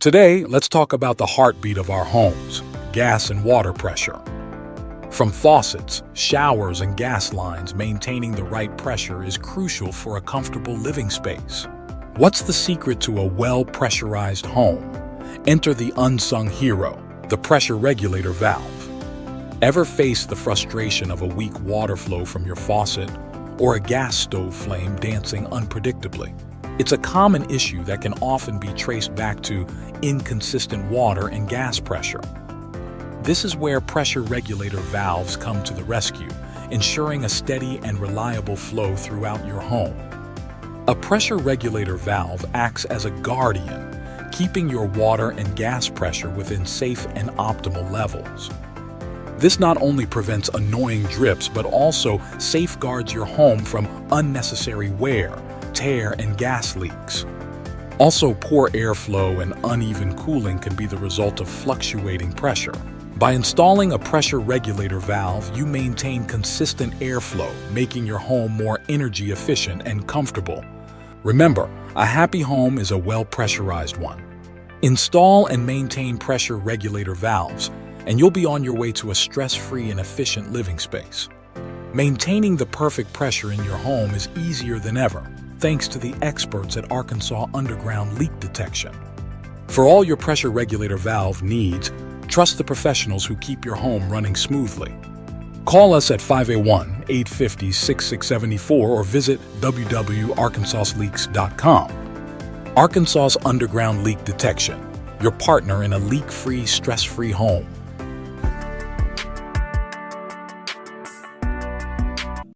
Today, let's talk about the heartbeat of our homes, gas and water pressure. From faucets, showers, and gas lines, maintaining the right pressure is crucial for a comfortable living space. What's the secret to a well-pressurized home? Enter the unsung hero, the pressure regulator valve. Ever face the frustration of a weak water flow from your faucet or a gas stove flame dancing unpredictably? It's a common issue that can often be traced back to inconsistent water and gas pressure. This is where pressure regulator valves come to the rescue, ensuring a steady and reliable flow throughout your home. A pressure regulator valve acts as a guardian, keeping your water and gas pressure within safe and optimal levels. This not only prevents annoying drips, but also safeguards your home from unnecessary wear, tear, and gas leaks. Also, poor airflow and uneven cooling can be the result of fluctuating pressure. By installing a pressure regulator valve, you maintain consistent airflow, making your home more energy efficient and comfortable. Remember, a happy home is a well-pressurized one. Install and maintain pressure regulator valves, and you'll be on your way to a stress-free and efficient living space. Maintaining the perfect pressure in your home is easier than ever, thanks to the experts at Arkansas Underground Leak Detection. For all your pressure regulator valve needs, trust the professionals who keep your home running smoothly. Call us at 501-850-6674 or visit www.arkansasleaks.com. Arkansas Underground Leak Detection, your partner in a leak-free, stress-free home.